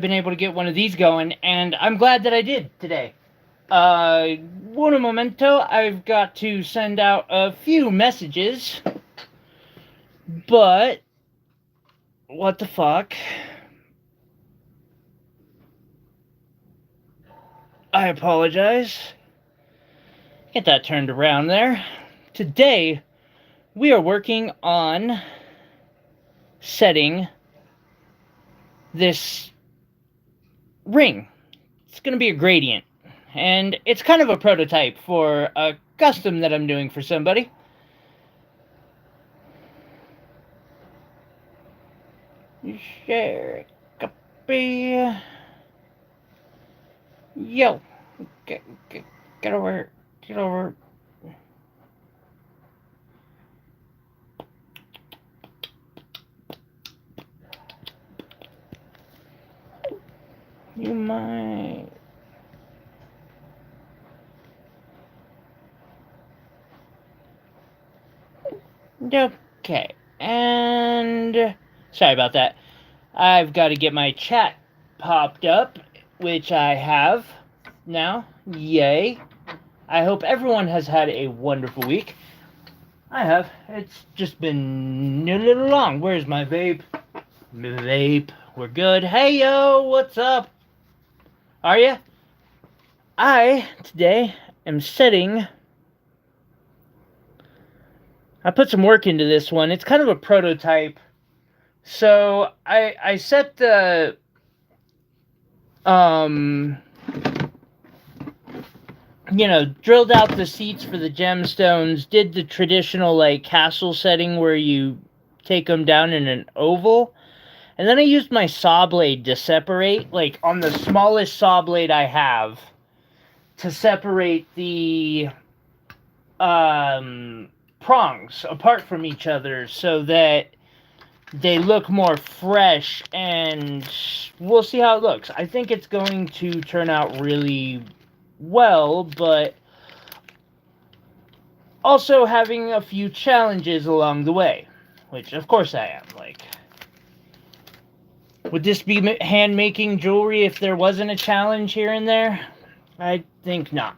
been able to get one of these going, and I'm glad that I did today. One momento, I've got to send out a few messages, but what the fuck? I apologize. Get that turned around there. Today, we are working on setting this ring. It's going to be a gradient, and it's kind of a prototype for a custom that I'm doing for somebody. Share, copy. Yo, get over, get over. You might. Okay, and sorry about that. I've got to get my chat popped up, which I have now. Yay. I hope everyone has had a wonderful week. I have. It's just been a little long. Where's my vape? Vape. We're good. Hey, yo, what's up? Are ya? I, today, am setting... I put some work into this one. It's kind of a prototype. So, I set the... drilled out the seats for the gemstones, did the traditional, castle setting where you take them down in an oval, and then I used my saw blade to separate, on the smallest saw blade I have, to separate the, prongs apart from each other so that they look more fresh, and we'll see how it looks. I think it's going to turn out really well, but also having a few challenges along the way, which of course I am. Would this be hand-making jewelry if there wasn't a challenge here and there? I think not.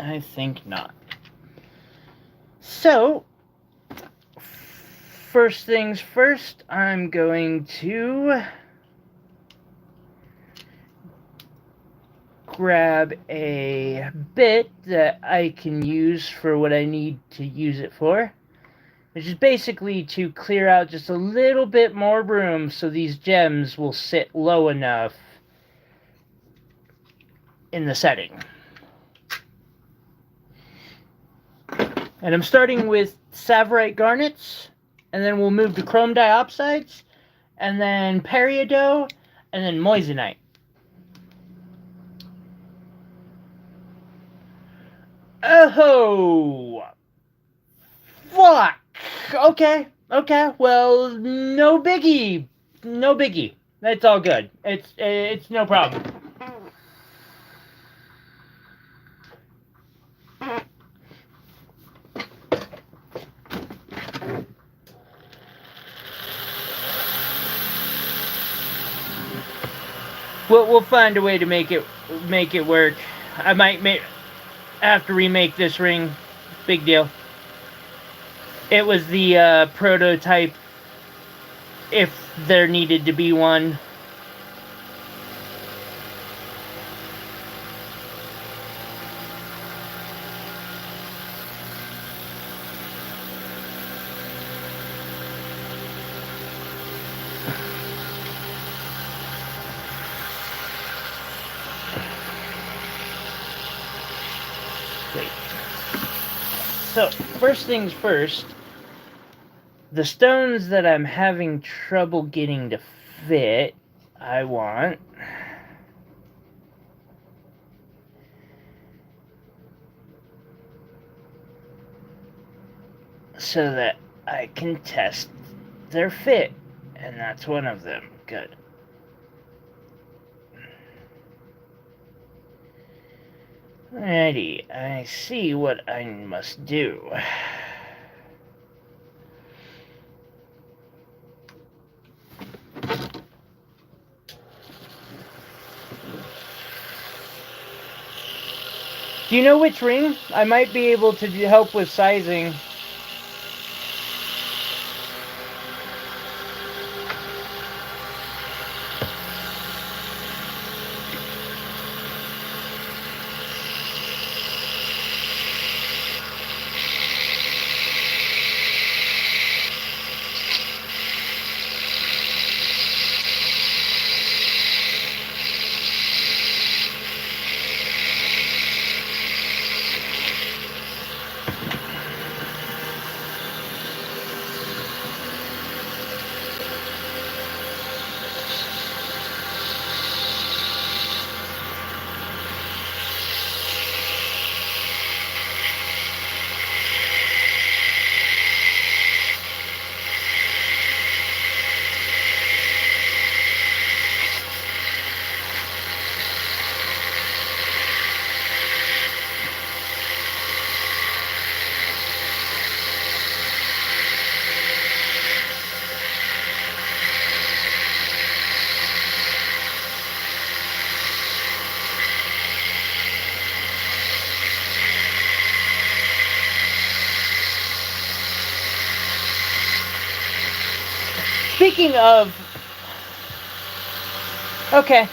I think not. So, first things first, I'm going to grab a bit that I can use for what I need to use it for, which is basically to clear out just a little bit more room so these gems will sit low enough in the setting. And I'm starting with Savorite garnets, and then we'll move to chrome diopsides, and then peridot, and then moissanite. Oh, fuck. Okay, well, no biggie. It's all good. It's no problem. We'll find a way to make it work. I might have to remake this ring. Big deal. It was the prototype, if there needed to be one. So, first things first, the stones that I'm having trouble getting to fit, I want so that I can test their fit, and that's one of them. Good. Alrighty, I see what I must do. Do you know which ring? I might be able to help with sizing. Speaking of... Okay.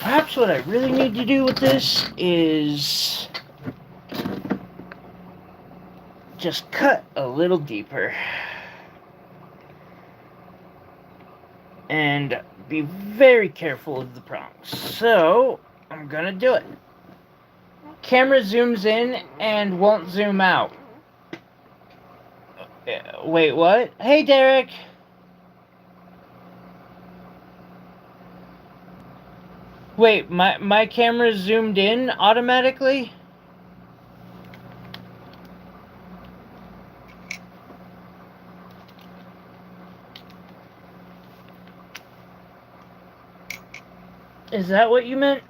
Perhaps what I really need to do with this is just cut a little deeper and be very careful of the prongs. So I'm gonna do it. Camera zooms in and won't zoom out. Wait, what? Hey, Derek. Wait, my camera zoomed in automatically? Is that what you meant?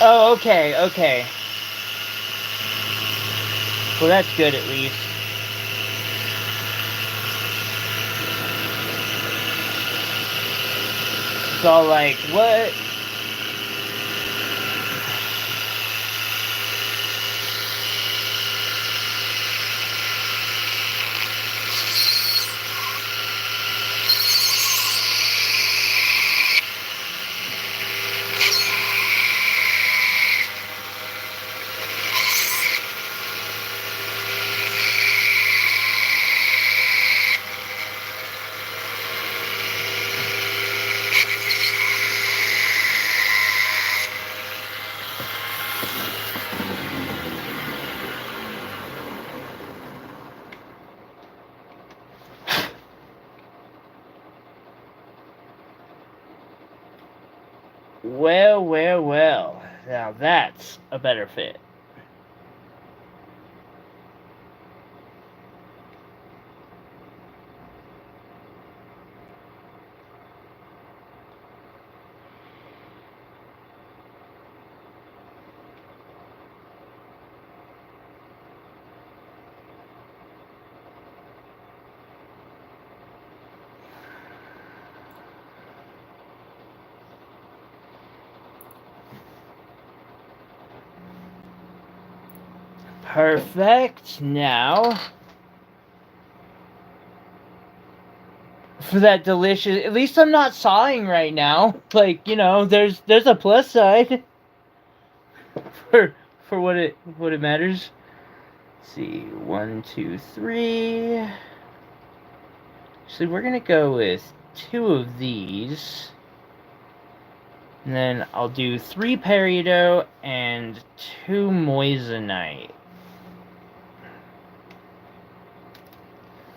Oh, okay, okay. Well, that's good at least. It's all like, what? Well, well, well. Now that's a better fit. Perfect. Now, for that delicious. At least I'm not sawing right now. Like, you know, there's a plus side for what it matters. Let's see, 1, 2, 3. So we're gonna go with 2 of these. And then I'll do 3 peridot and 2 moissanite.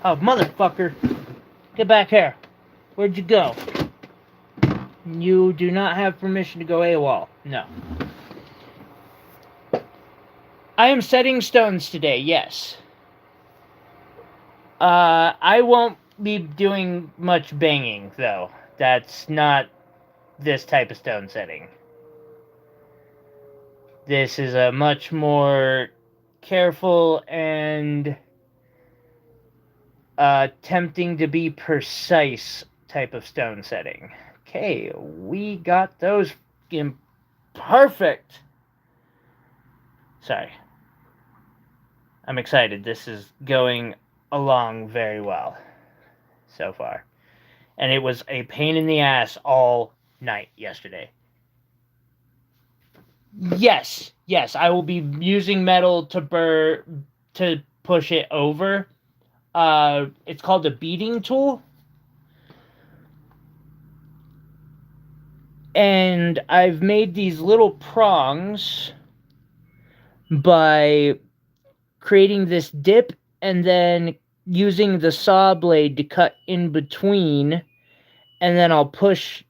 Oh, motherfucker! Get back here! Where'd you go? You do not have permission to go AWOL. No. I am setting stones today, yes. I won't be doing much banging, though. That's not this type of stone setting. This is a much more careful and tempting to be precise type of stone setting. Okay, we got those in perfect. Sorry. I'm excited. This is going along very well so far. And it was a pain in the ass all night yesterday. Yes, I will be using metal to push it over. It's called a beating tool. And I've made these little prongs by creating this dip and then using the saw blade to cut in between, and then I'll push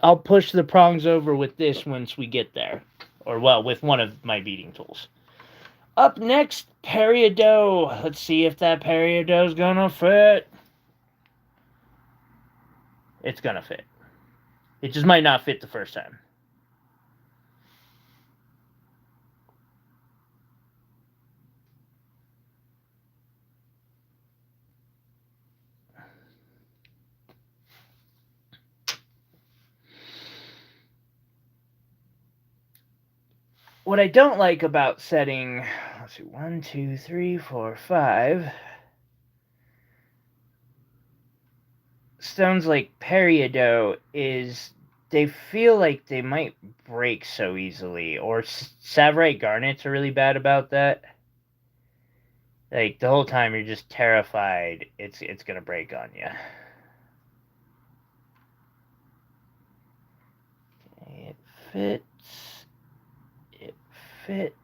the prongs over with this once we get there. Or, well, with one of my beating tools. Up next, peridot. Let's see if that peridot's gonna fit. It's gonna fit. It just might not fit the first time. What I don't like about setting, let's see, 1, 2, 3, 4, 5 stones like peridot is they feel like they might break so easily. Or Savorite garnets are really bad about that. Like, the whole time you're just terrified it's gonna break on you. It fits. It fits.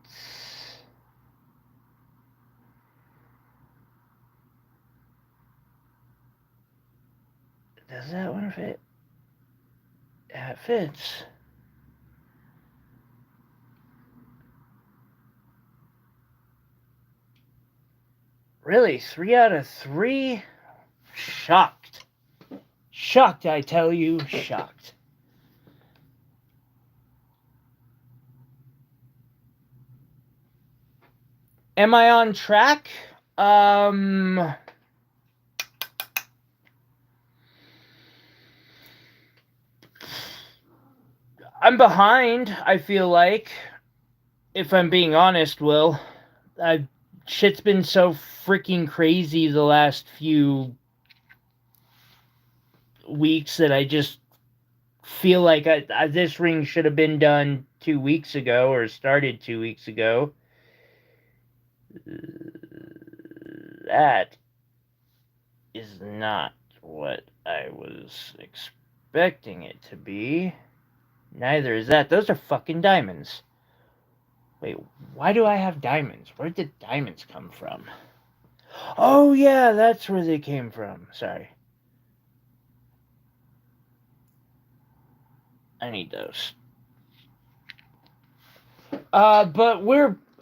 Does that one fit? Yeah, it fits. Really? 3 out of 3? Shocked. Shocked, I tell you. Shocked. Am I on track? I'm behind, I feel like. If I'm being honest, Will. Shit's been so freaking crazy the last few weeks that I just feel like this ring should have been done 2 weeks ago, or started 2 weeks ago. That is not what I was expecting it to be. Neither is that. Those are fucking diamonds. Wait, why do I have diamonds? Where did diamonds come from? Oh, yeah, that's where they came from. Sorry. I need those. But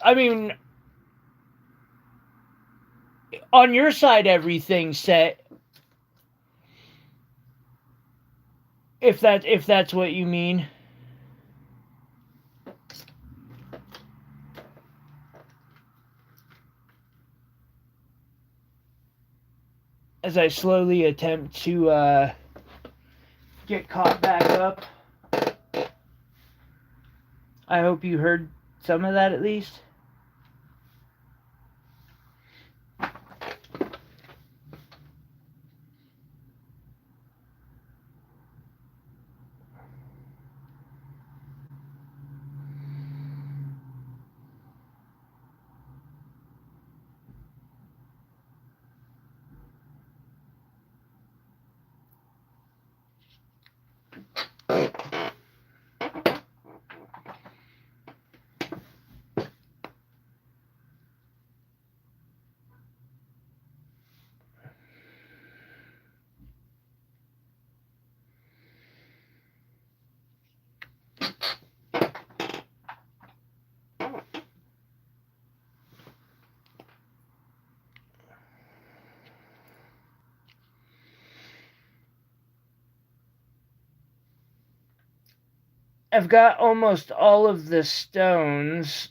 I mean, on your side, everything's set. If that's what you mean. As I slowly attempt to get caught back up. I hope you heard some of that at least. I've got almost all of the stones.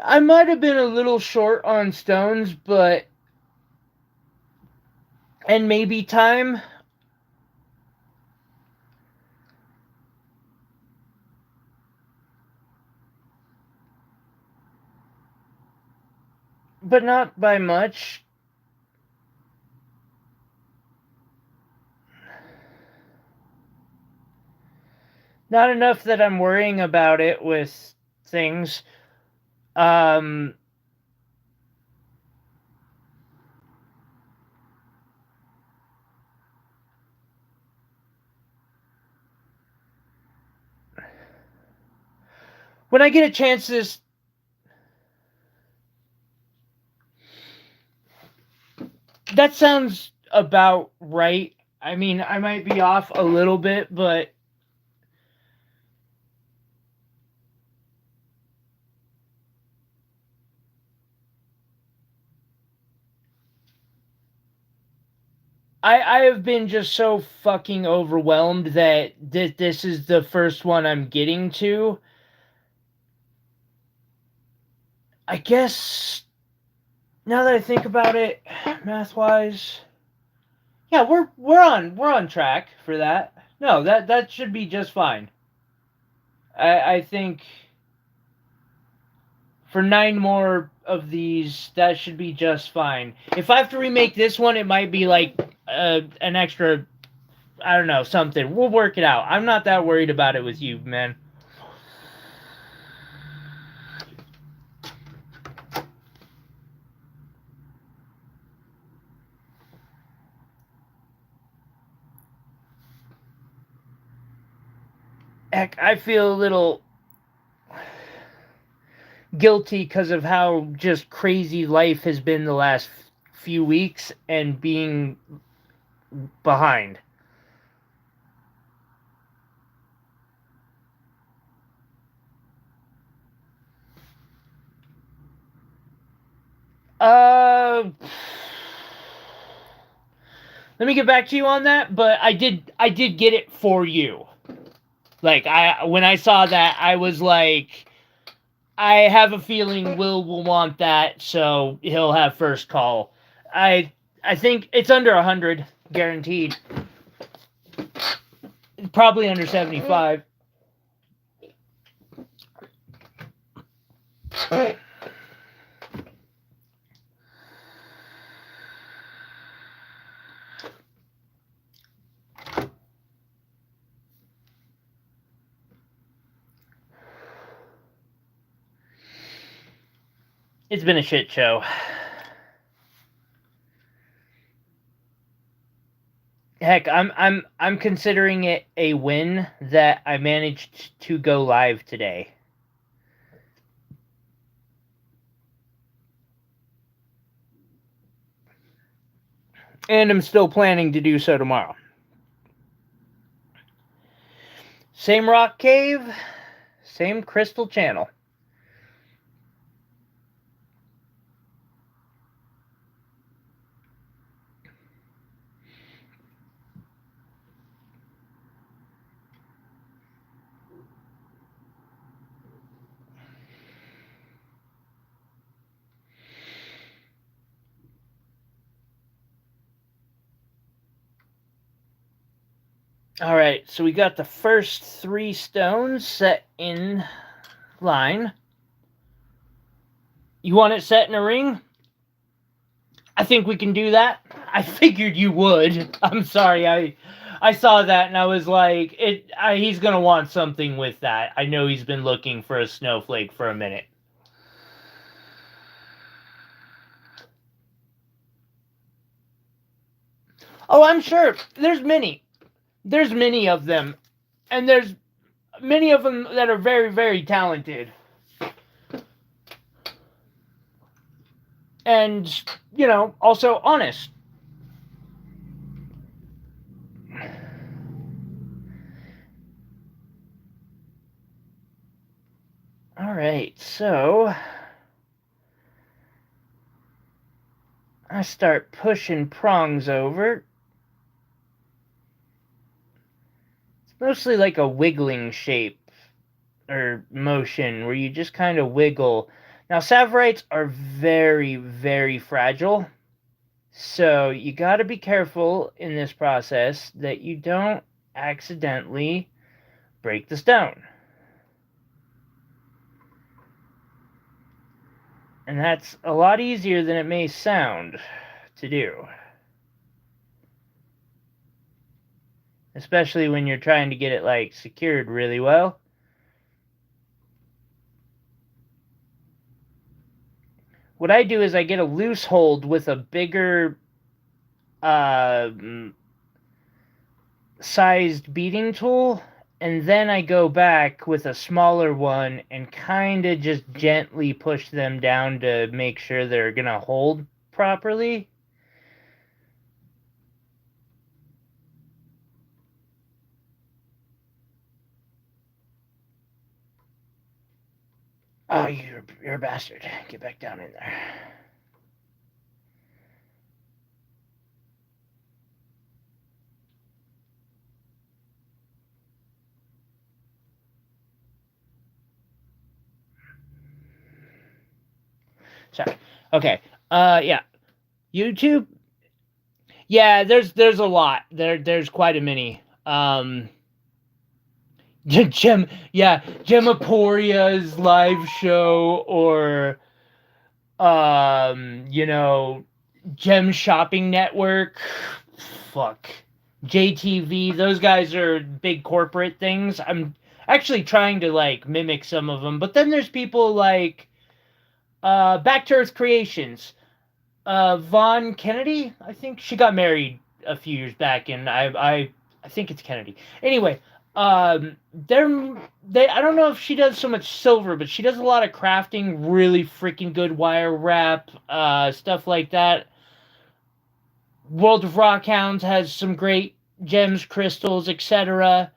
I might have been a little short on stones, and maybe time. But not by much. Not enough that I'm worrying about it with things. When I get a chance this... That sounds about right. I mean, I might be off a little bit, but... I have been just so fucking overwhelmed that this is the first one I'm getting to. I guess, now that I think about it, math-wise, yeah, we're on track for that. No, that should be just fine. I think for 9 more of these, that should be just fine. If I have to remake this one, it might be like an extra, I don't know, something. We'll work it out. I'm not that worried about it with you, man. Heck, I feel a little guilty because of how just crazy life has been the last few weeks and being behind. Let me get back to you on that, but I did get it for you. Like, when I saw that, I was like, I have a feeling Will want that, so he'll have first call. I think it's under 100, guaranteed. Probably under 75. It's been a shit show. Heck, I'm considering it a win that I managed to go live today. And I'm still planning to do so tomorrow. Same rock cave, same crystal channel. Alright, so we got the first 3 stones set in line. You want it set in a ring? I think we can do that. I figured you would. I'm sorry, I saw that and I was like, he's gonna want something with that. I know he's been looking for a snowflake for a minute. Oh, I'm sure. There's many of them. And there's many of them that are very, very talented. And, you know, also honest. Alright, so I start pushing prongs over. It's mostly like a wiggling shape or motion where you just kind of wiggle. Now, savorites are very, very fragile. So you got to be careful in this process that you don't accidentally break the stone. And that's a lot easier than it may sound to do. Especially when you're trying to get it, like, secured really well. What I do is I get a loose hold with a bigger sized beating tool, and then I go back with a smaller one and kind of just gently push them down to make sure they're gonna hold properly. Oh, you're a bastard. Get back down in there. Sorry. Okay. Yeah. YouTube. Yeah, there's a lot. There's quite a many. Gemaporia's live show, or you know, Gem Shopping Network. Fuck. JTV. Those guys are big corporate things. I'm actually trying to like mimic some of them, but then there's people like Back to Earth Creations. Vaughn Kennedy, I think she got married a few years back, and I think it's Kennedy. Anyway, I don't know if she does so much silver, but she does a lot of crafting, really freaking good wire wrap, stuff like that. World of Rockhounds has some great gems, crystals, etc.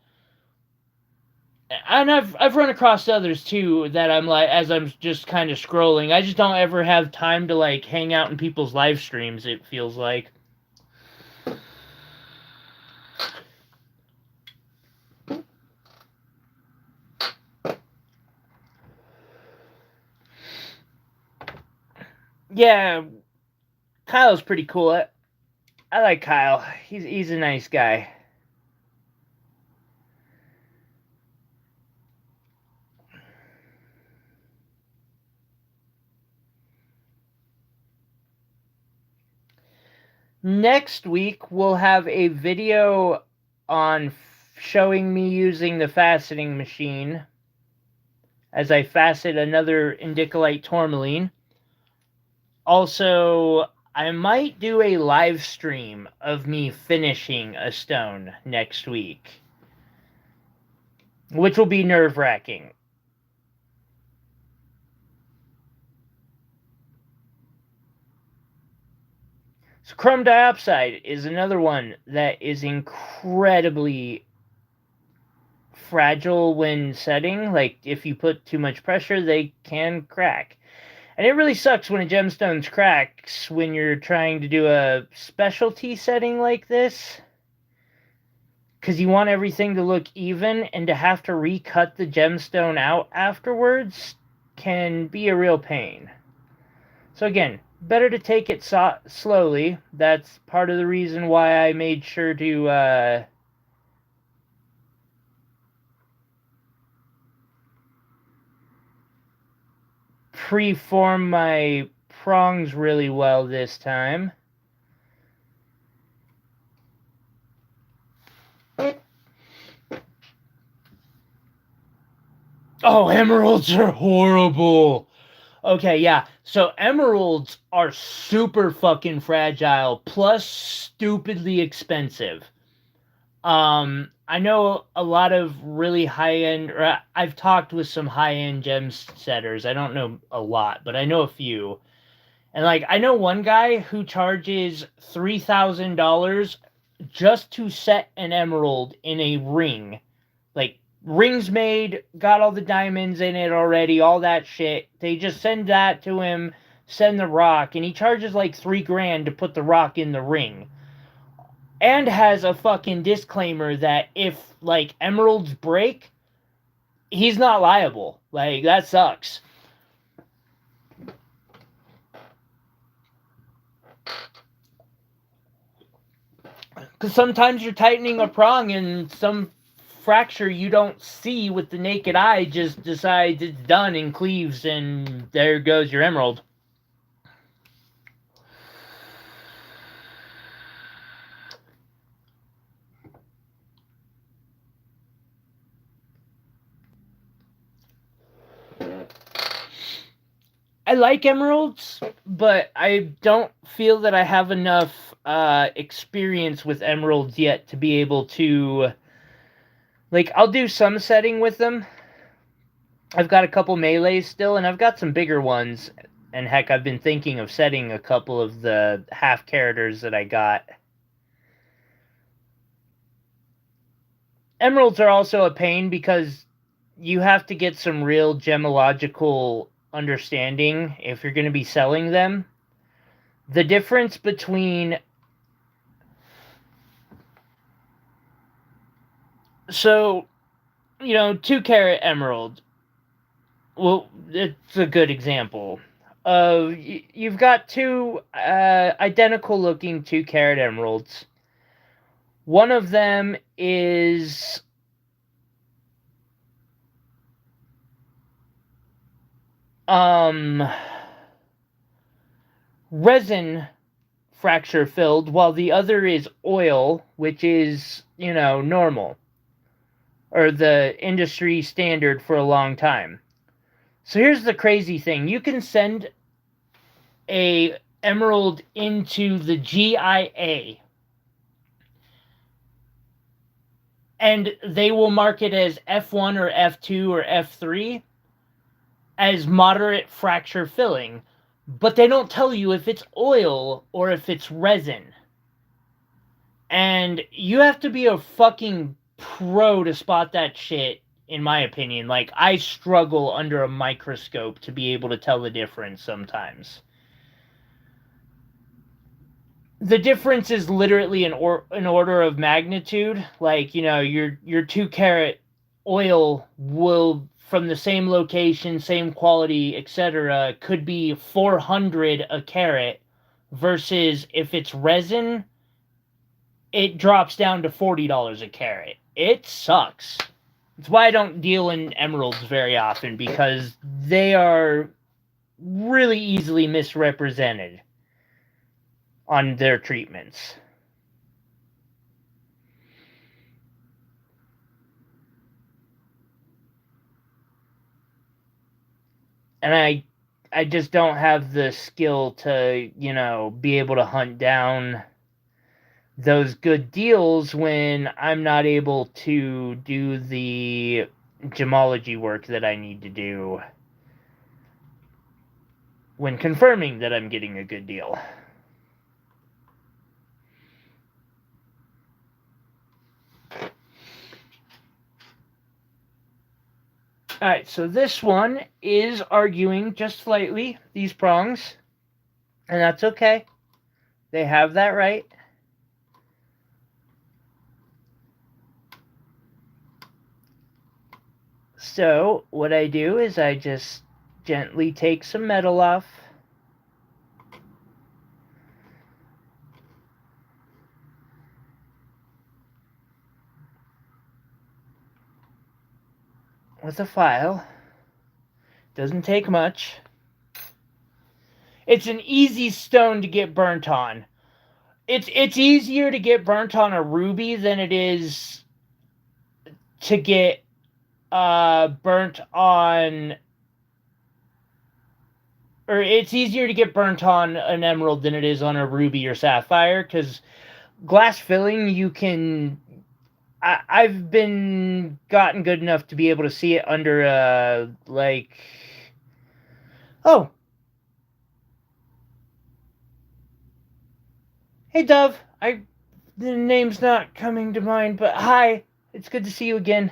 And I've run across others too that I'm like, as I'm just kind of scrolling, I just don't ever have time to like hang out in people's live streams, it feels like. Yeah, Kyle's pretty cool. I like Kyle. He's a nice guy. Next week, we'll have a video on showing me using the faceting machine as I facet another indicolite tourmaline. Also, I might do a live stream of me finishing a stone next week, which will be nerve-wracking. So chrome diopside is another one that is incredibly fragile when setting. Like, if you put too much pressure, they can crack. And it really sucks when a gemstone cracks when you're trying to do a specialty setting like this, because you want everything to look even, and to have to recut the gemstone out afterwards can be a real pain. So again, better to take it slowly. That's part of the reason why I made sure to preform my prongs really well this time. Oh, emeralds are horrible. Okay, yeah. So emeralds are super fucking fragile, plus stupidly expensive. I know a lot of really high-end, or I've talked with some high-end gem setters. I don't know a lot, but I know a few. And like, I know one guy who charges $3,000 just to set an emerald in a ring. Like, rings made, got all the diamonds in it already, all that shit. They just send that to him, send the rock, and he charges like $3,000 to put the rock in the ring. And has a fucking disclaimer that if, like, emeralds break, he's not liable. Like, that sucks. Because sometimes you're tightening a prong and some fracture you don't see with the naked eye just decides it's done and cleaves, and there goes your emerald. I like emeralds, but I don't feel that I have enough experience with emeralds yet to be able to... Like, I'll do some setting with them. I've got a couple melees still, and I've got some bigger ones. And heck, I've been thinking of setting a couple of the half-caraters that I got. Emeralds are also a pain because you have to get some real gemological understanding if you're going to be selling them. The difference between... So, 2-carat emerald. Well, it's a good example. You've got two identical looking 2-carat emeralds. One of them is resin fracture filled, while the other is oil, which is, normal, or the industry standard for a long time. So here's the crazy thing. You can send a emerald into the GIA, and they will mark it as F1 or F2 or F3 as moderate fracture filling, but they don't tell you if it's oil or if it's resin. And you have to be a fucking pro to spot that shit, in my opinion. Like, I struggle under a microscope to be able to tell the difference sometimes. The difference is literally an order of magnitude. Like, your 2-carat oil will, from the same location, same quality, etc., could be 400 a carat, versus if it's resin, it drops down to $40 a carat. It sucks. It's why I don't deal in emeralds very often, because they are really easily misrepresented. on their treatments. And I just don't have the skill to, be able to hunt down those good deals when I'm not able to do the gemology work that I need to do when confirming that I'm getting a good deal. Alright, so this one is arguing just slightly, these prongs, and that's okay. They have that right. So, what I do is I just gently take some metal off. With a file. Doesn't take much. It's an easy stone to get burnt on. It's easier to get burnt on a ruby than it is to get burnt on, or it's easier to get burnt on an emerald than it is on a ruby or sapphire, because glass filling, you can, I've been gotten good enough to be able to see it under oh, hey Dove, the name's not coming to mind, but hi, it's good to see you again.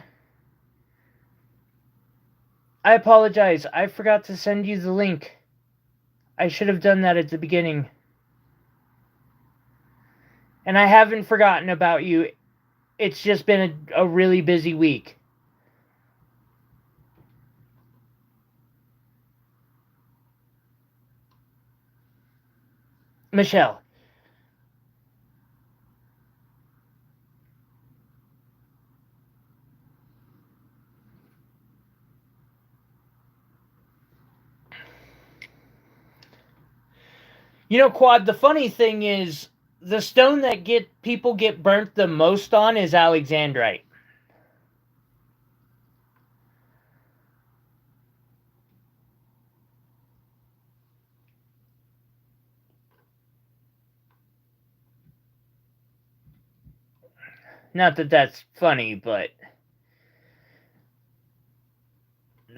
I apologize, I forgot to send you the link. I should have done that at the beginning. And I haven't forgotten about you. It's just been a really busy week. Michelle. Quad, the funny thing is, the stone that people get burnt the most on is alexandrite. Not that that's funny, but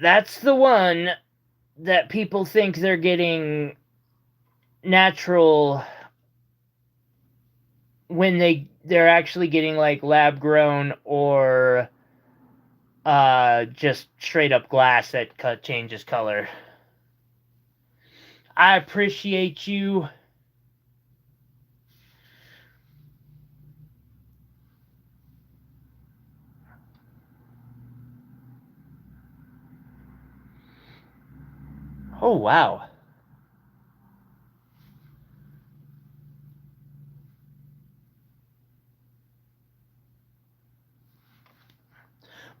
that's the one that people think they're getting natural when they're actually getting like lab grown or just straight up glass that changes color. I appreciate you. Oh, wow.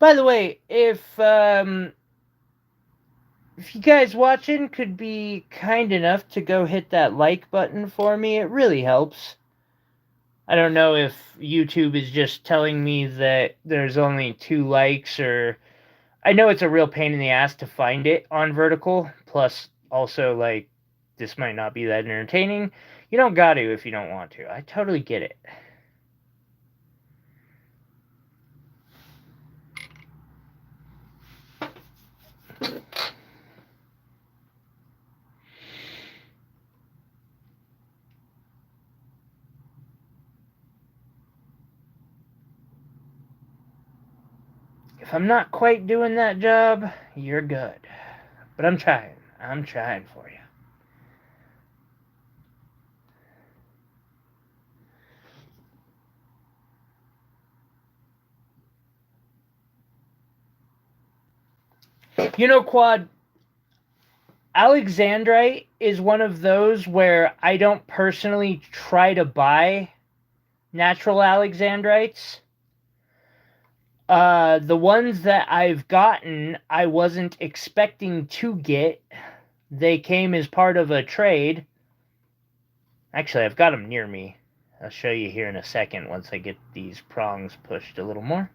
By the way, if you guys watching could be kind enough to go hit that like button for me, it really helps. I don't know if YouTube is just telling me that there's only 2 likes, or I know it's a real pain in the ass to find it on vertical, plus also like this might not be that entertaining. You don't got to if you don't want to. I totally get it. If I'm not quite doing that job, you're good. But I'm trying. I'm trying for you. Quad, alexandrite is one of those where I don't personally try to buy natural alexandrites. The ones that I've gotten, I wasn't expecting to get. They came as part of a trade. Actually, I've got them near me. I'll show you here in a second once I get these prongs pushed a little more.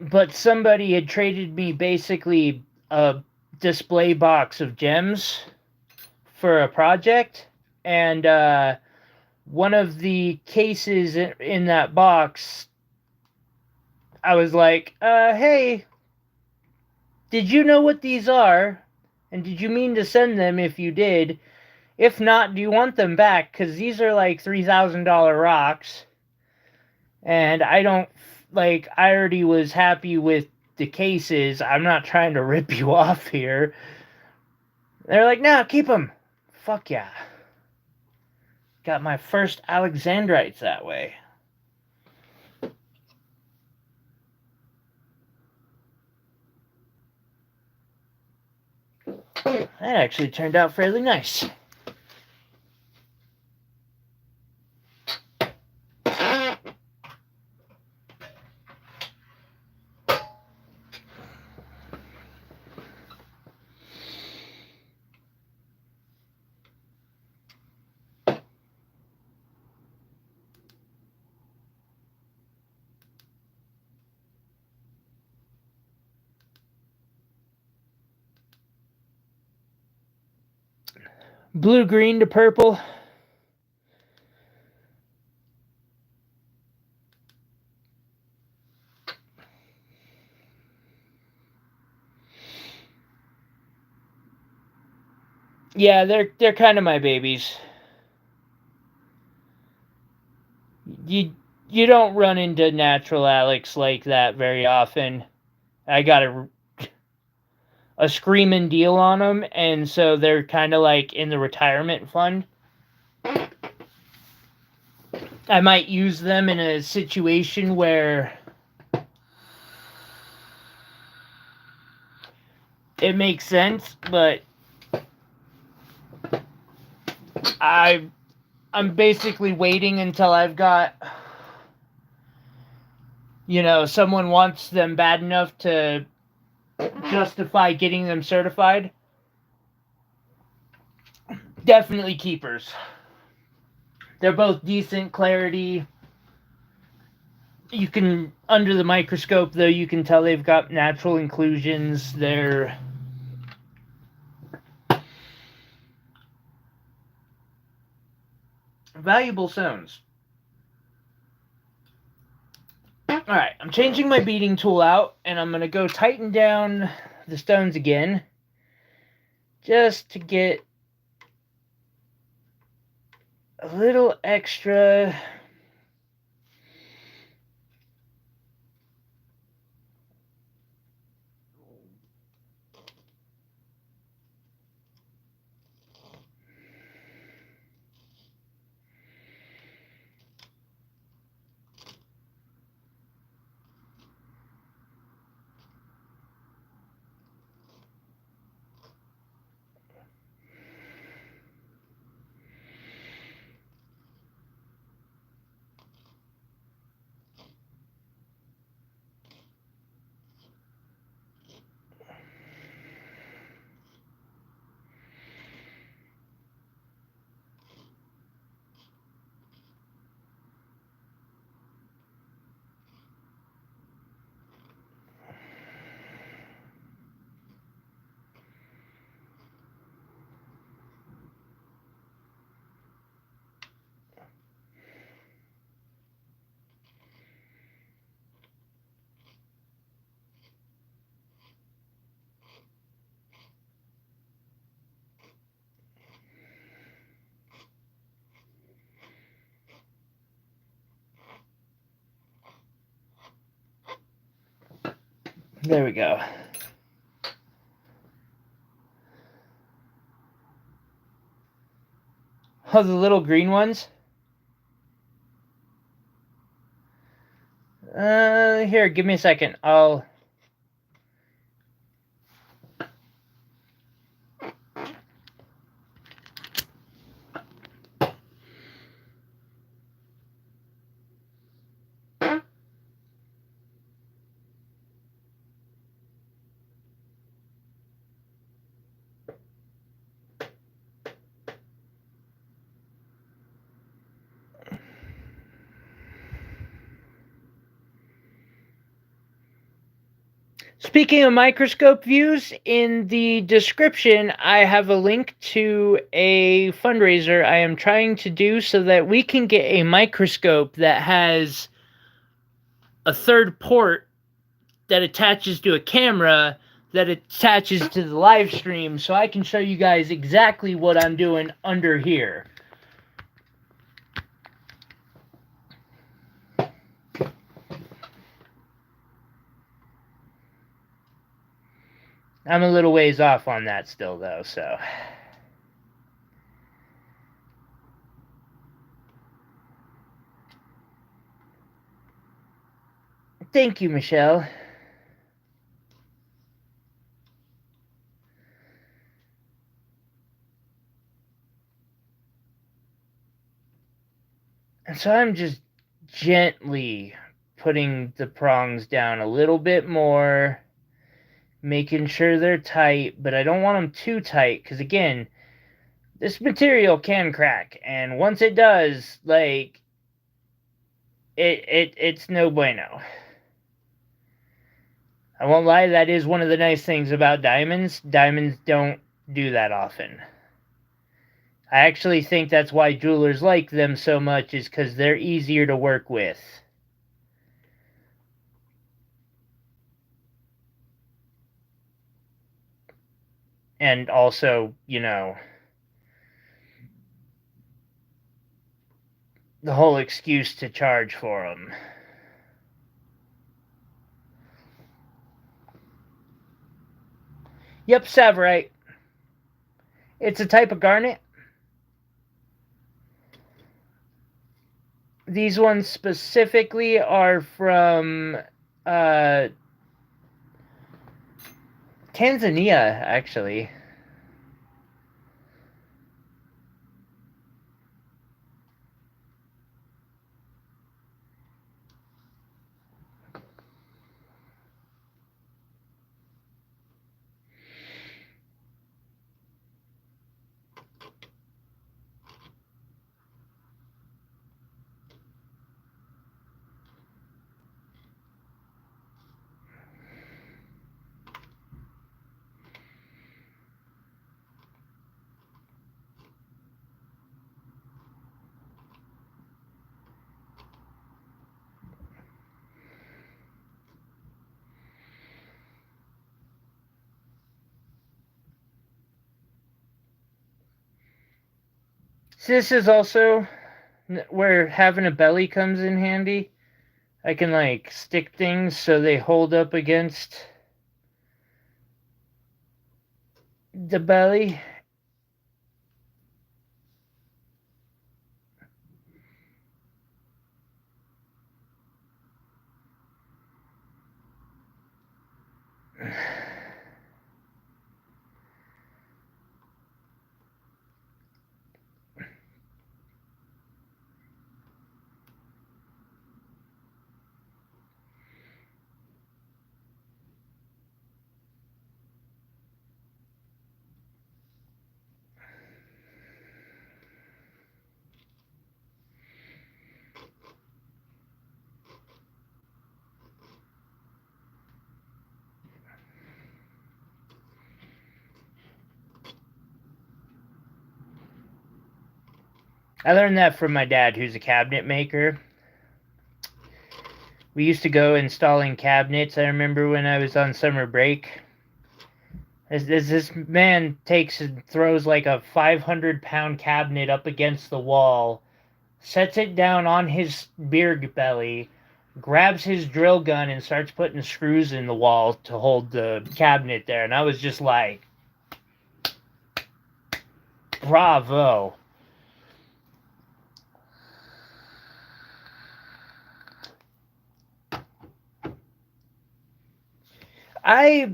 But somebody had traded me basically a display box of gems for a project, and one of the cases in that box, I was like, hey, did you know what these are? And did you mean to send them if you did? If not, do you want them back? Because these are like $3,000 rocks. And I don't, like, I already was happy with the cases. I'm not trying to rip you off here. They're like, no, keep them. Fuck yeah. Got my first Alexandrites that way. That actually turned out fairly nice. Blue-green to purple. Yeah, they're kind of my babies. You don't run into natural Alex like that very often. I got a screaming deal on them, and so they're kind of like in the retirement fund. I might use them in a situation where it makes sense, but I'm basically waiting until I've got, someone wants them bad enough to justify getting them certified. Definitely keepers. They're both decent clarity. You can, under the microscope, though, you can tell they've got natural inclusions. They're valuable stones. Alright, I'm changing my beading tool out, and I'm going to go tighten down the stones again, just to get a little extra. There we go. Oh, the little green ones? Here, give me a second. Speaking of microscope views, in the description, I have a link to a fundraiser I am trying to do so that we can get a microscope that has a third port that attaches to a camera that attaches to the live stream, so I can show you guys exactly what I'm doing under here. I'm a little ways off on that still, though, so. Thank you, Michelle. And so I'm just gently putting the prongs down a little bit more, making sure they're tight, but I don't want them too tight, because again, this material can crack, and once it does, like, it's no bueno. I won't lie, that is one of the nice things about diamonds. Diamonds don't do that often. I actually think that's why jewelers like them so much, is because they're easier to work with. And also, you know, the whole excuse to charge for them. Yep, Savorite. It's a type of garnet. These ones specifically are from Tanzania, actually. So this is also where having a belly comes in handy. I can like stick things so they hold up against the belly. I learned that from my dad, who's a cabinet maker. We used to go installing cabinets. I remember when I was on summer break. As this man takes and throws like a 500-pound cabinet up against the wall, sets it down on his beer belly, grabs his drill gun, and starts putting screws in the wall to hold the cabinet there. And I was just like, bravo. I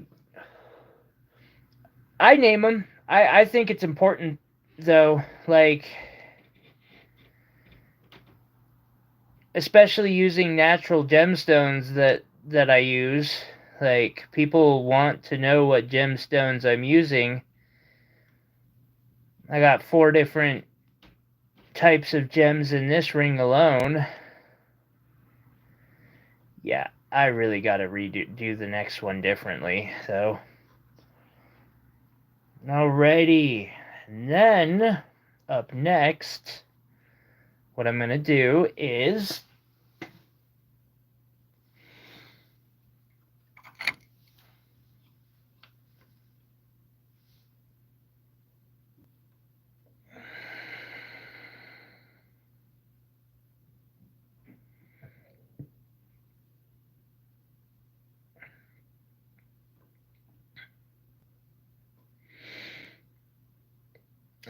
name them. I think it's important, though, like, especially using natural gemstones that I use. Like, people want to know what gemstones I'm using. I got 4 different types of gems in this ring alone. Yeah, I really got to do the next one differently. So, alrighty. And then, up next, what I'm going to do is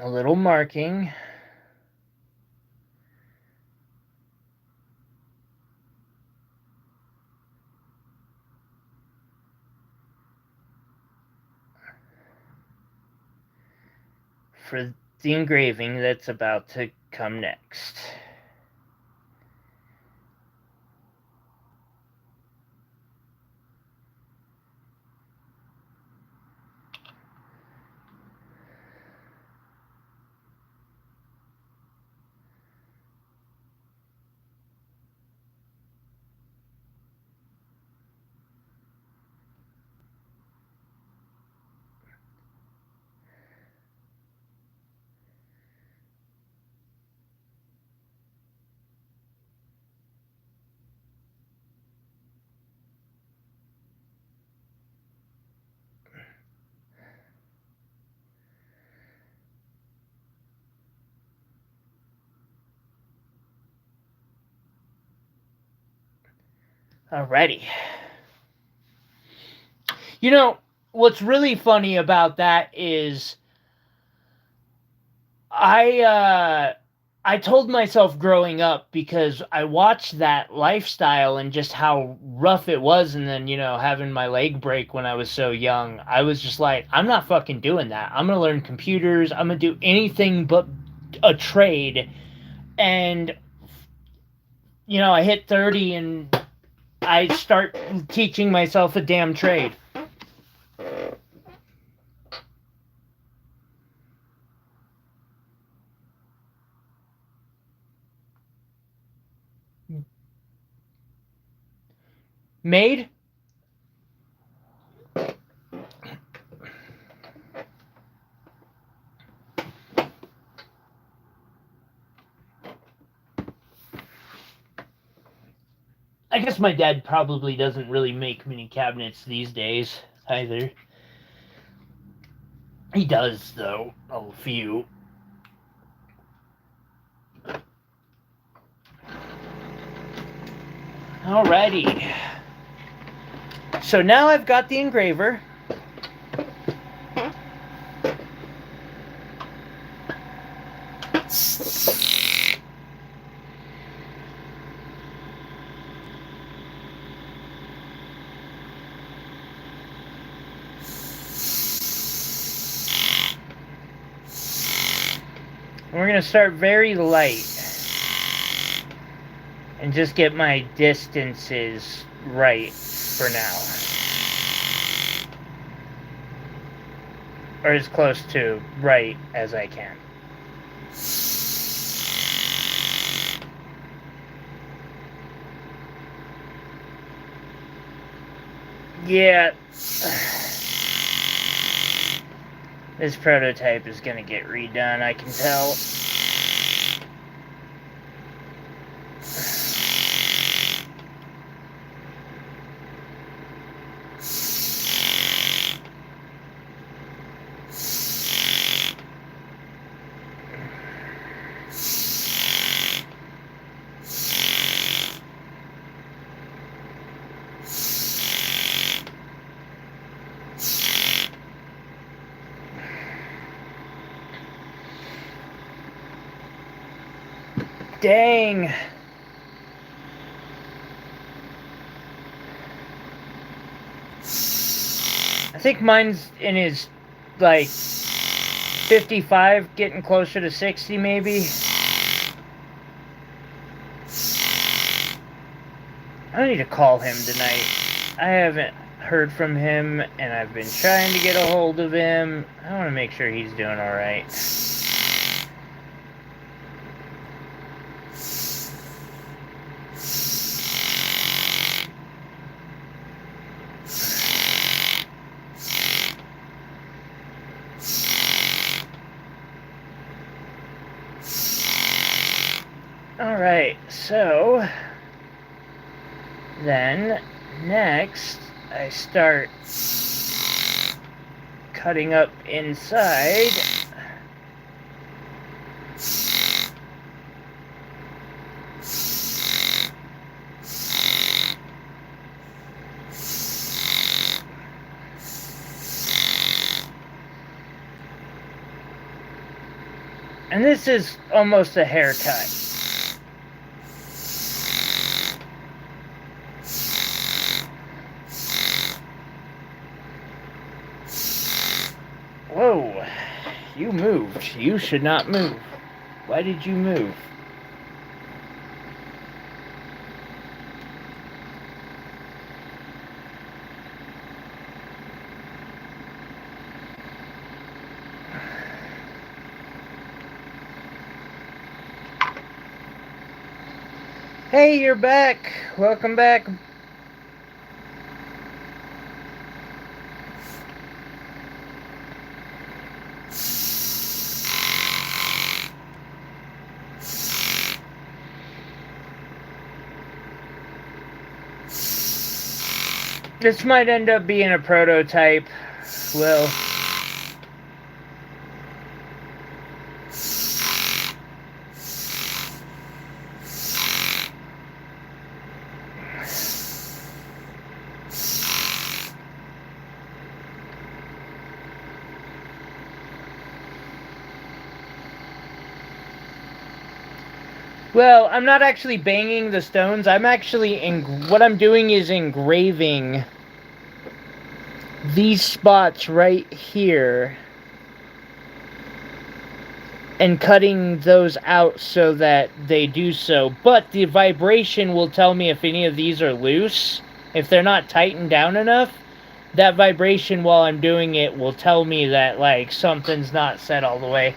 a little marking. For the engraving that's about to come next. Alrighty. You know, what's really funny about that is I told myself growing up, because I watched that lifestyle and just how rough it was, and then, having my leg break when I was so young, I was just like, I'm not fucking doing that. I'm gonna learn computers. I'm gonna do anything but a trade. And I hit 30 and I start teaching myself a damn trade. Made? I guess my dad probably doesn't really make many cabinets these days either. He does, though, a few. Alrighty. So now I've got the engraver. We're going to start very light and just get my distances right for now. Or as close to right as I can. Yeah. This prototype is going to get redone, I can tell. Dang. I think mine's in his, 55, getting closer to 60, maybe. I need to call him tonight. I haven't heard from him, and I've been trying to get a hold of him. I want to make sure he's doing alright. Alright, so then next I start cutting up inside. And this is almost a haircut. Whoa, you moved. You should not move. Why did you move? Hey, you're back. Welcome back. This might end up being a prototype. Well, I'm not actually banging the stones. I'm actually what I'm doing is engraving these spots right here and cutting those out so that they do so. But the vibration will tell me if any of these are loose. If they're not tightened down enough, that vibration while I'm doing it will tell me that, like, something's not set all the way.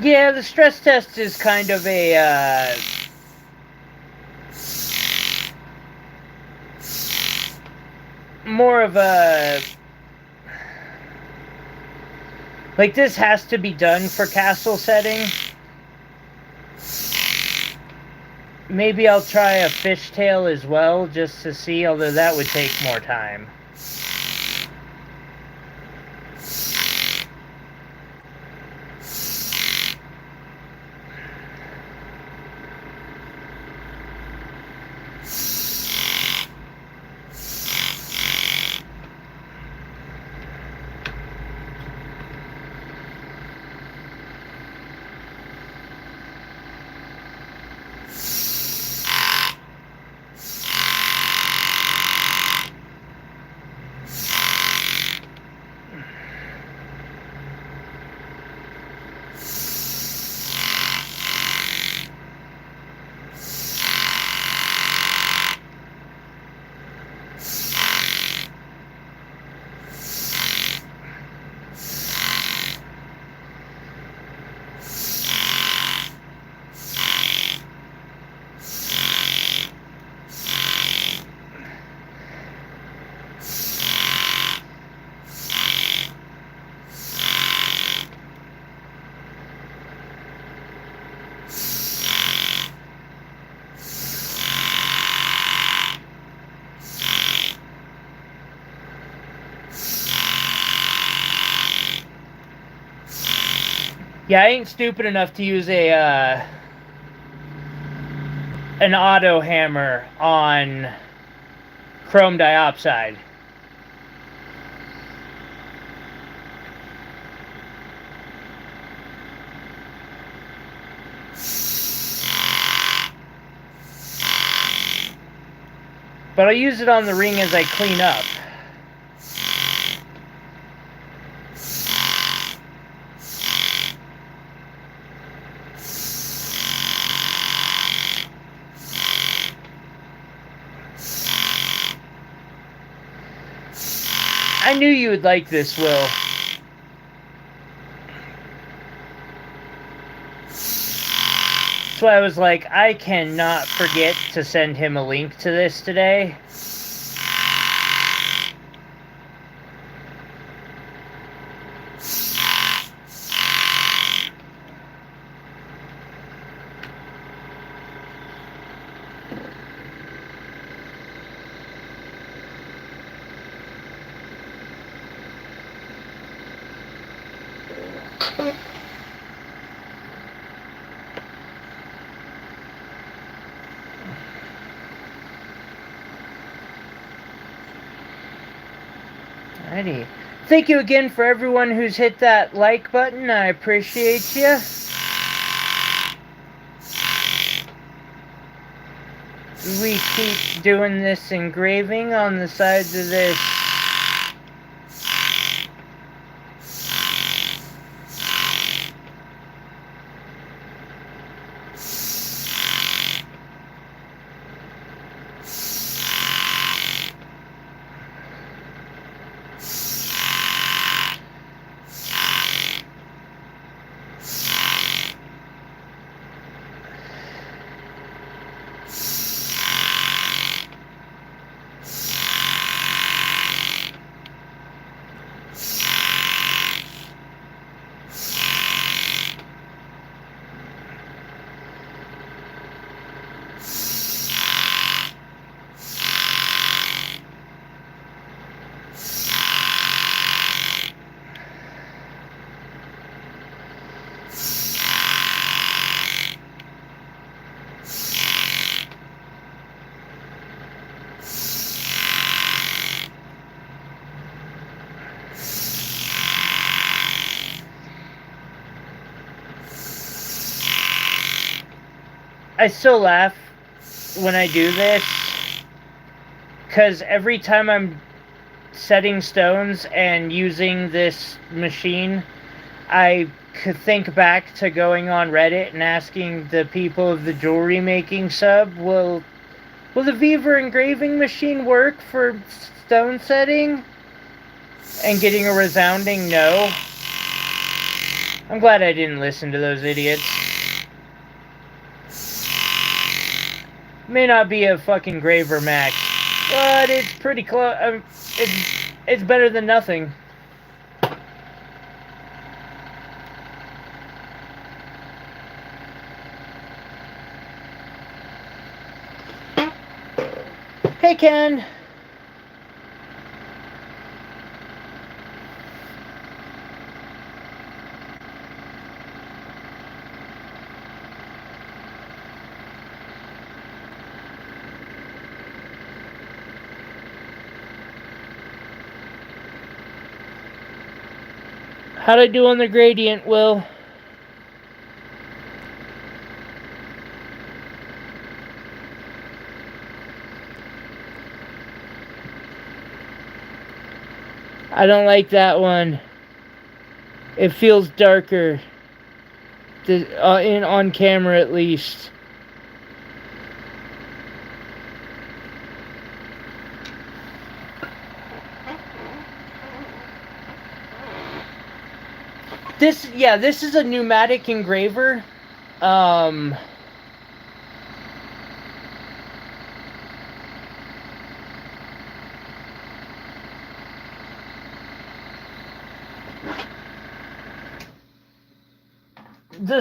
Yeah, the stress test is kind of a, more of a, like, this has to be done for castle setting. Maybe I'll try a fishtail as well, just to see, although that would take more time. Yeah, I ain't stupid enough to use an auto hammer on chrome diopside. But I'll use it on the ring as I clean up. I knew you would like this, Will. That's why I was like, I cannot forget to send him a link to this today. Alrighty. Thank you again for everyone who's hit that like button. I appreciate you. We keep doing this engraving on the sides of this. I still laugh when I do this, because every time I'm setting stones and using this machine, I could think back to going on Reddit and asking the people of the jewelry making sub, will the Viva engraving machine work for stone setting? And getting a resounding no. I'm glad I didn't listen to those idiots. May not be a fucking Graver Max, but it's pretty close. It's better than nothing. Hey, Ken. How'd I do on the gradient, Will? I don't like that one. It feels darker. On camera, at least. This is a pneumatic engraver. The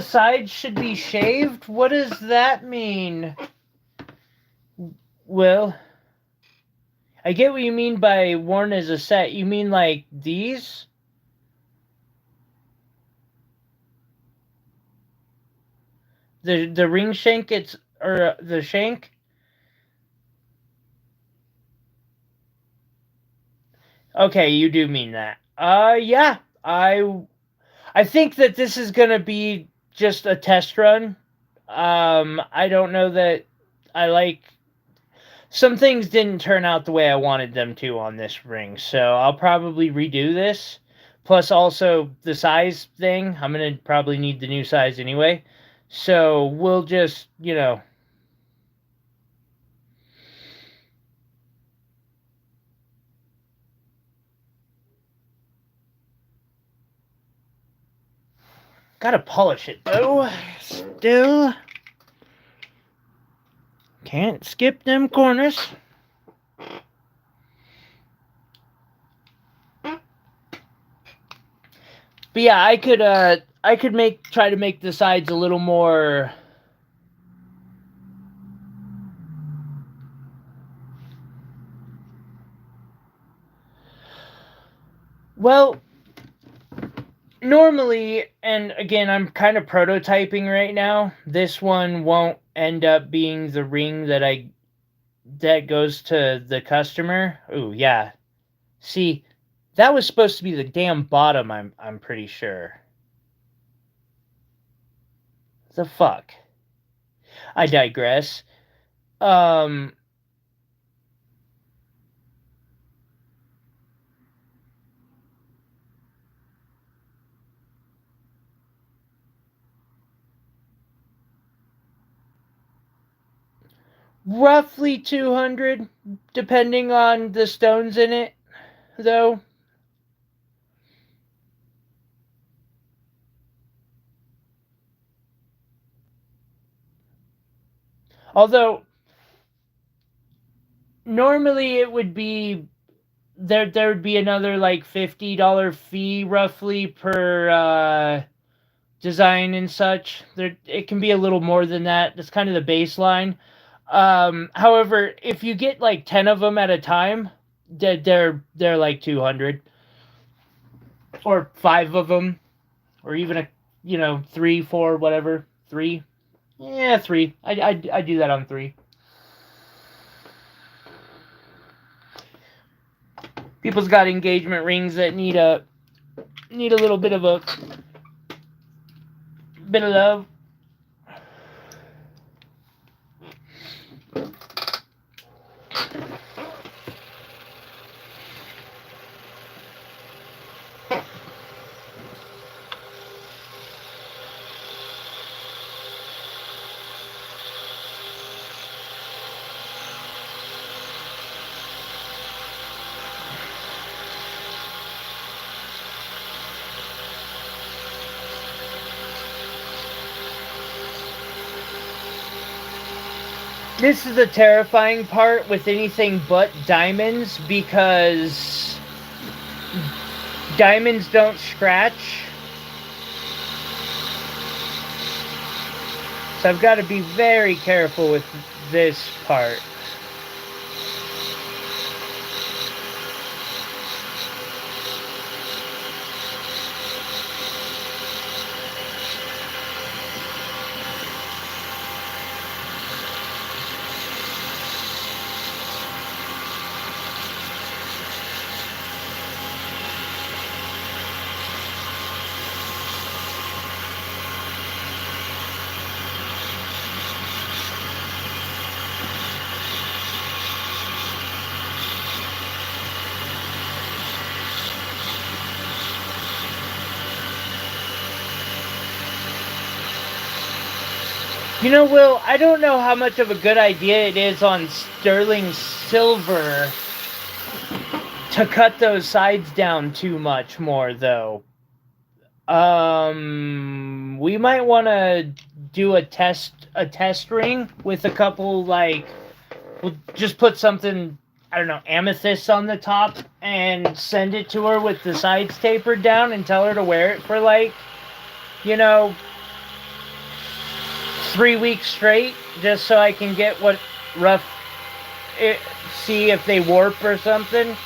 sides should be shaved? What does that mean? Will, I get what you mean by worn as a set. You mean like these? The ring shank, or the shank? Okay, you do mean that. Yeah. I think that this is gonna be just a test run. I don't know that I like... Some things didn't turn out the way I wanted them to on this ring, so I'll probably redo this. Plus, also, the size thing, I'm gonna probably need the new size anyway. So, we'll just, Gotta polish it though. Still. Can't skip them corners. But yeah, I could try to make the sides a little more well, normally, and again, I'm kind of prototyping right now. This one won't end up being the ring that goes to the customer. Ooh, yeah. See, that was supposed to be the damn bottom, I'm pretty sure. The fuck? I digress. Roughly 200, depending on the stones in it, though. Although, normally it would be there would be another like $50 fee roughly per design and such. It can be a little more than that. That's kind of the baseline. However, if you get like 10 of them at a time, they're like 200, or 5 of them, or even 3, 4, whatever. 3. Yeah, 3. I do that on 3. People's got engagement rings that need a little bit of love. This is the terrifying part with anything but diamonds, because diamonds don't scratch. So I've got to be very careful with this part. You know, Will, I don't know how much of a good idea it is on sterling silver to cut those sides down too much more, though. We might want to do a test ring with a couple, like, we'll just put something, I don't know, amethyst on the top and send it to her with the sides tapered down and tell her to wear it for, like, 3 weeks straight, just so I can get see if they warp or something.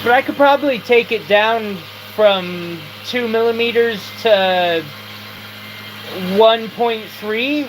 But I could probably take it down from 2 millimeters to 1.3.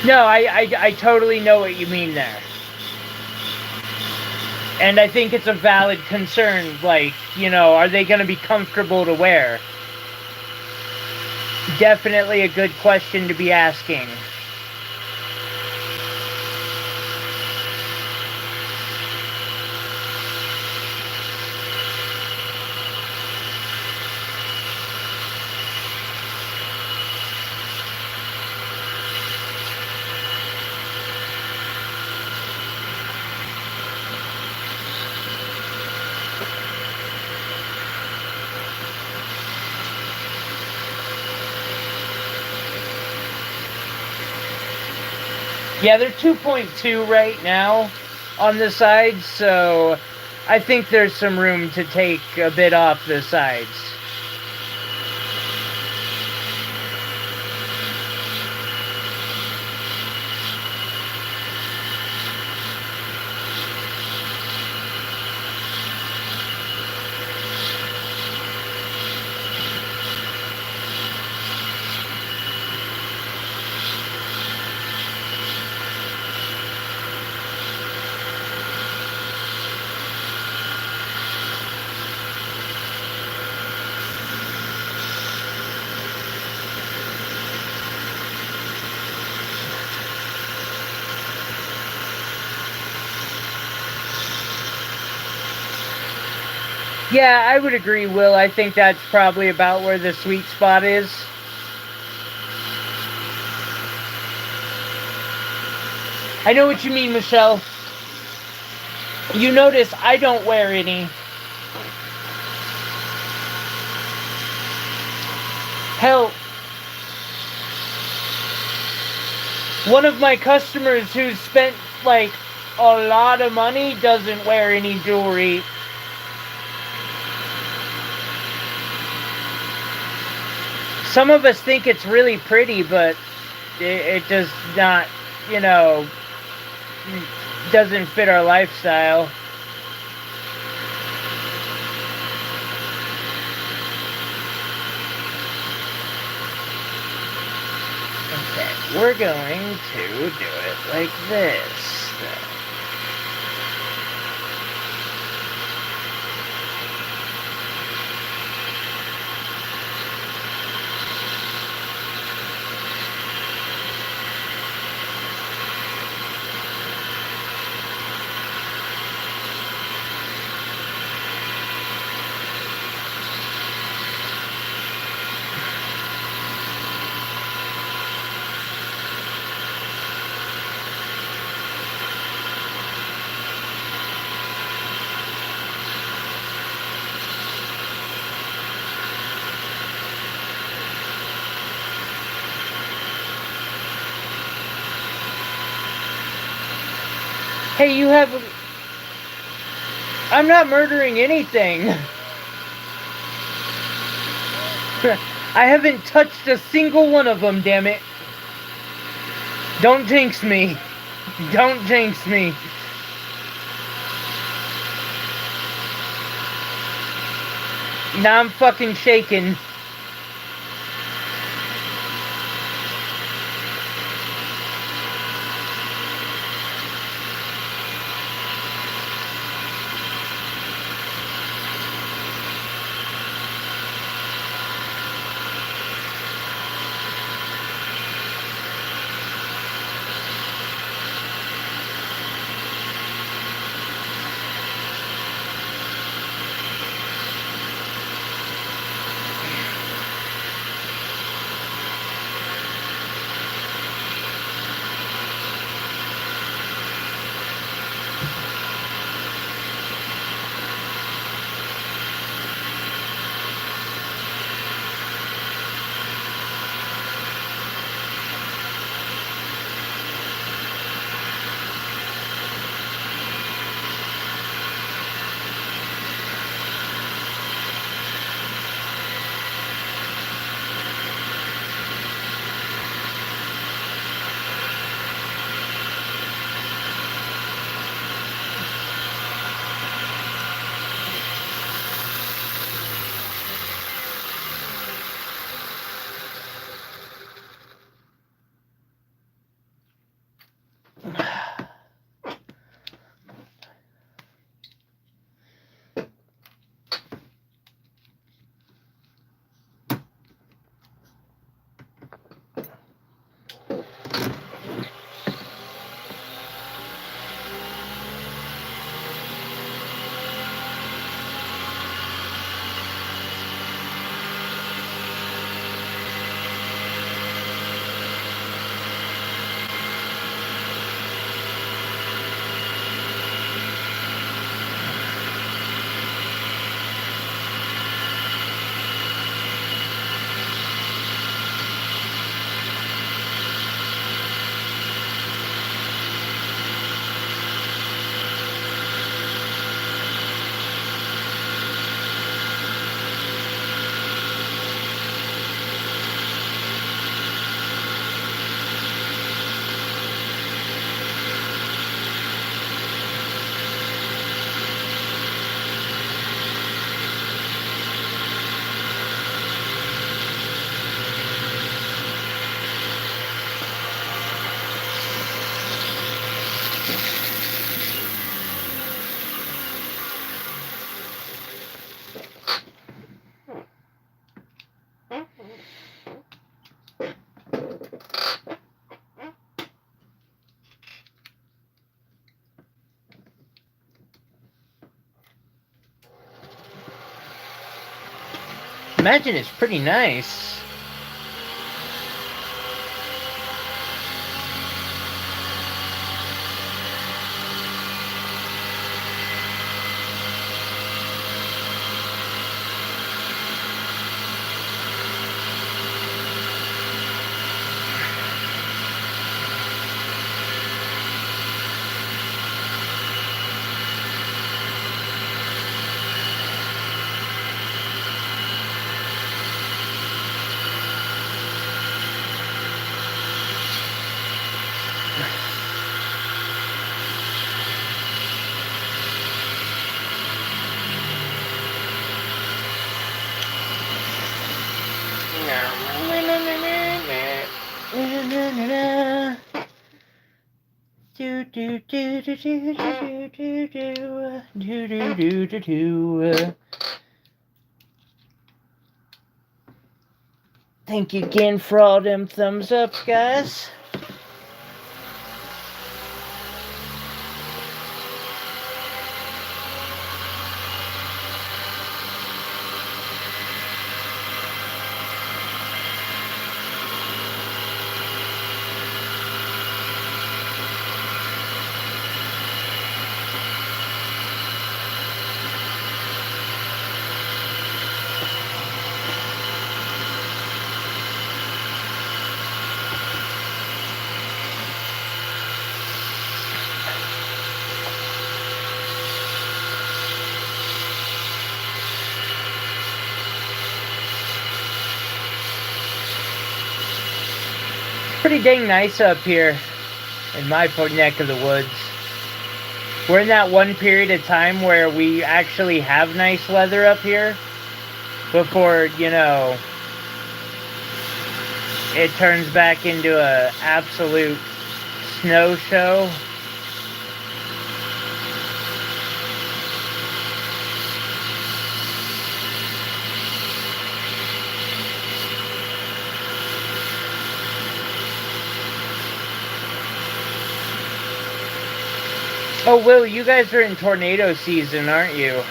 No, I totally know what you mean there. And I think it's a valid concern, like, you know, are they going to be comfortable to wear? Definitely a good question to be asking. Yeah, they're 2.2 right now on the sides, so I think there's some room to take a bit off the sides. Yeah, I would agree, Will. I think that's probably about where the sweet spot is. I know what you mean, Michelle. You notice I don't wear any. Hell, one of my customers who spent like a lot of money doesn't wear any jewelry. Some of us think it's really pretty, but it does not, you know, doesn't fit our lifestyle. Okay, we're going to do it like this. Hey, you have... I'm not murdering anything. I haven't touched a single one of them, damn it. Don't jinx me. Don't jinx me. Now I'm fucking shaking. imagine it's pretty nice. Thank you again for all them thumbs up, guys. Pretty dang nice up here in my neck of the woods. We're in that one period of time where we actually have nice weather up here before, you know, it turns back into an absolute snow show. Oh, Will, you guys are in tornado season, aren't you?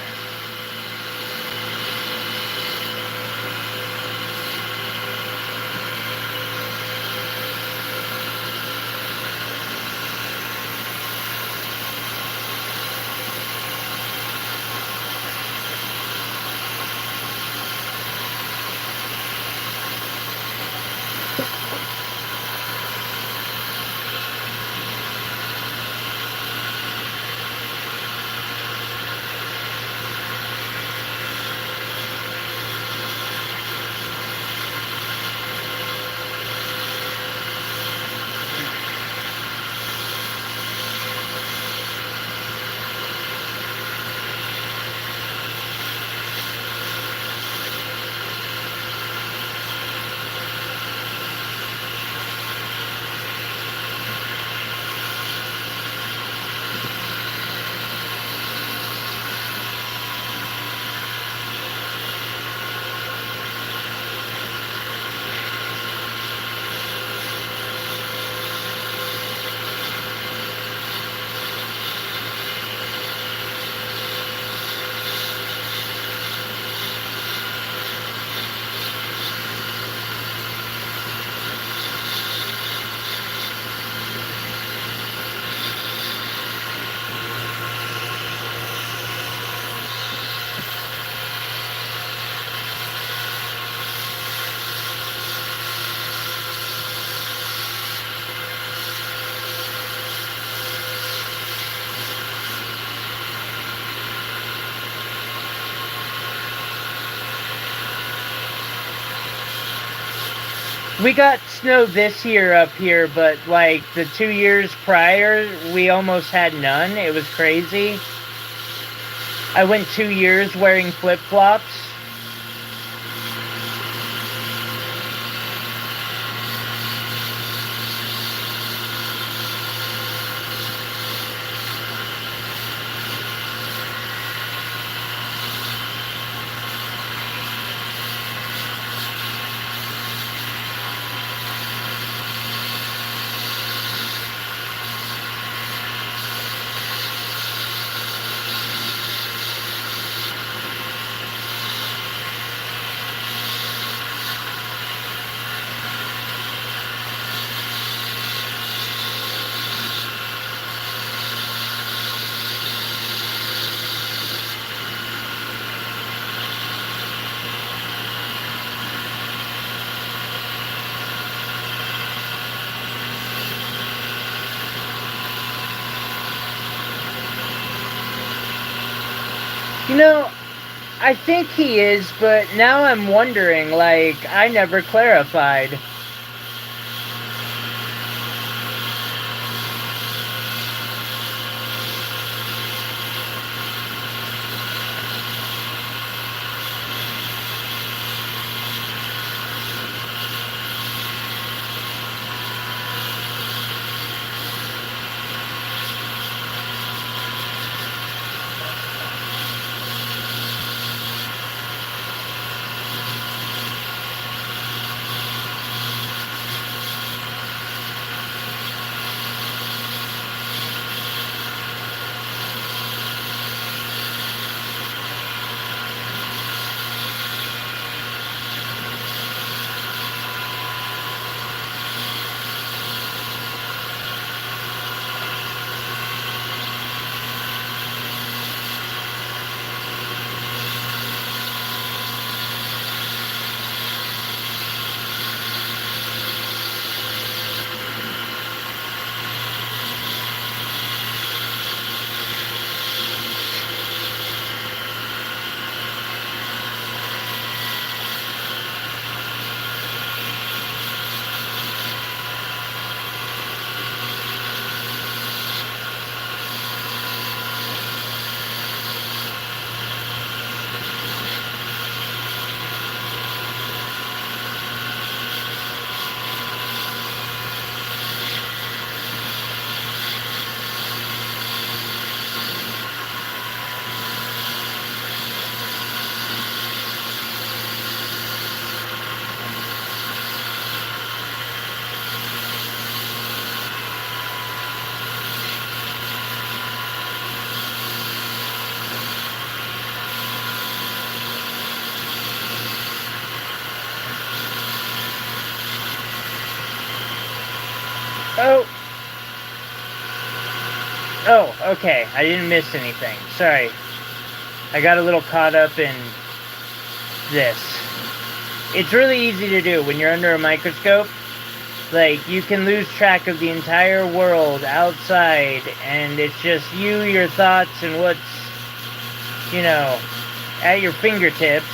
We got snow this year up here, but like the 2 years prior, we almost had none. It was crazy. I went 2 years wearing flip-flops. You know, I think he is, but now I'm wondering, like, I never clarified. Oh! Oh, okay. I didn't miss anything. Sorry. I got a little caught up in this. It's really easy to do when you're under a microscope. Like, you can lose track of the entire world outside, and it's just you, your thoughts, and what's, you know, at your fingertips.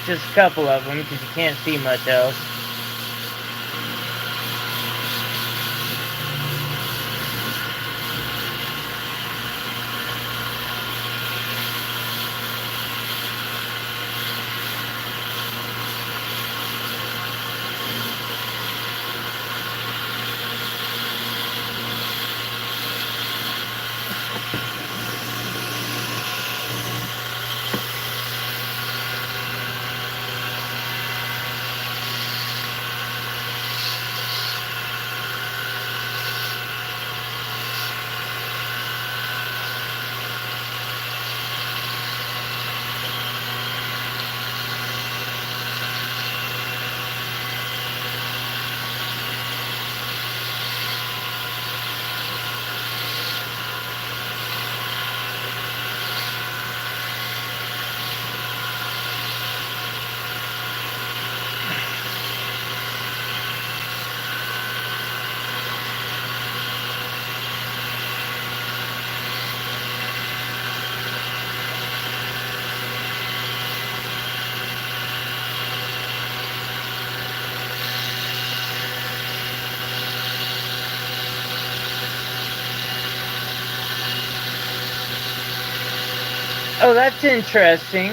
Just a couple of them, because you can't see much else. Oh, that's interesting.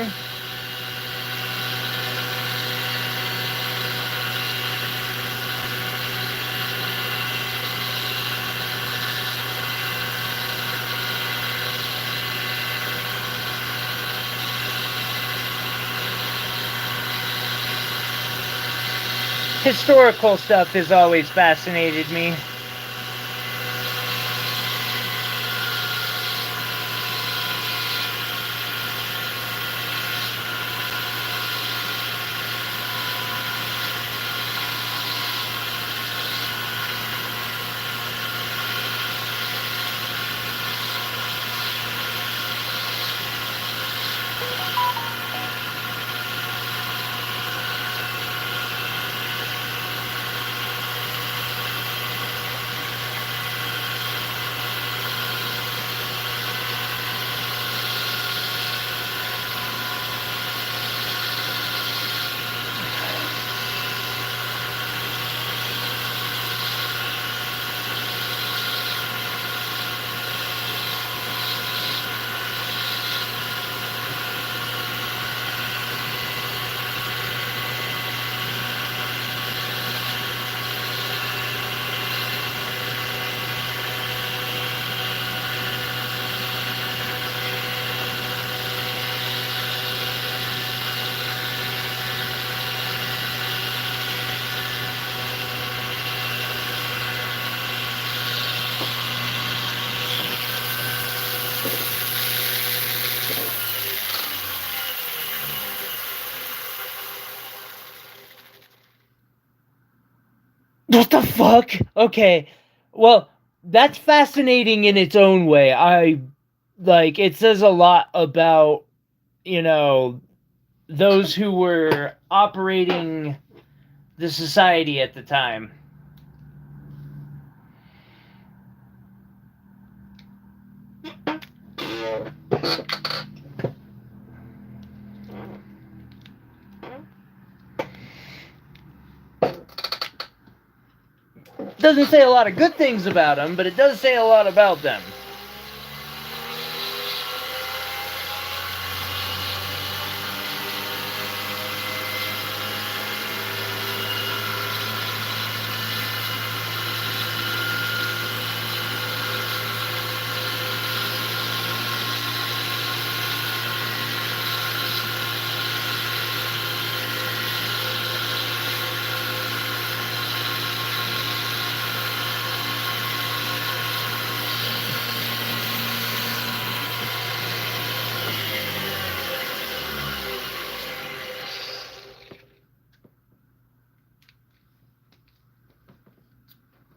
Historical stuff has always fascinated me. What the fuck? Okay. Well, that's fascinating in its own way. It says a lot about, those who were operating the society at the time. Doesn't say a lot of good things about them, but it does say a lot about them.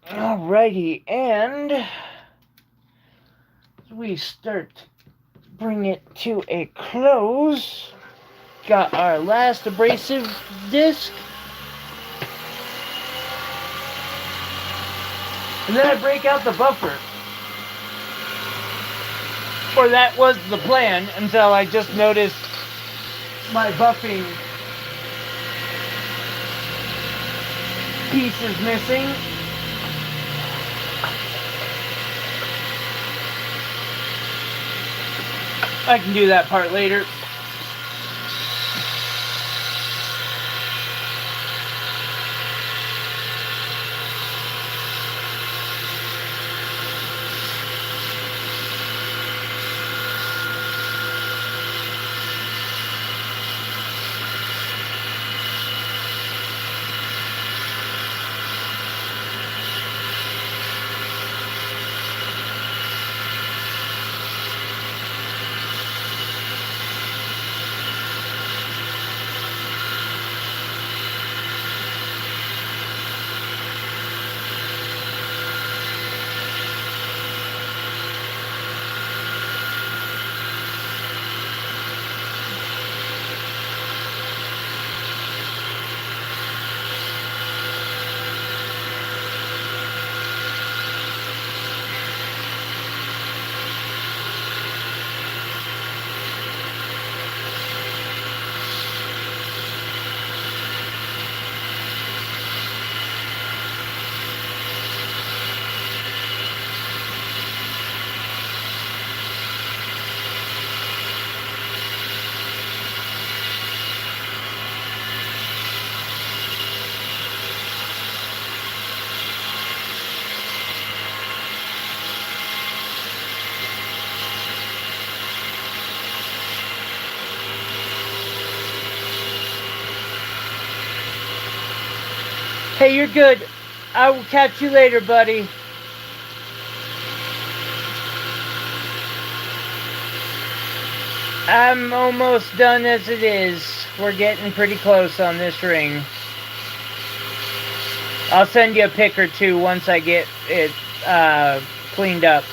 Alrighty, and as we start to bring it to a close, got our last abrasive disc, and then I break out the buffer. Or that was the plan until I just noticed my buffing piece is missing. I can do that part later. Hey, you're good. I will catch you later, buddy. I'm almost done as it is. We're getting pretty close on this ring. I'll send you a pic or two once I get it cleaned up.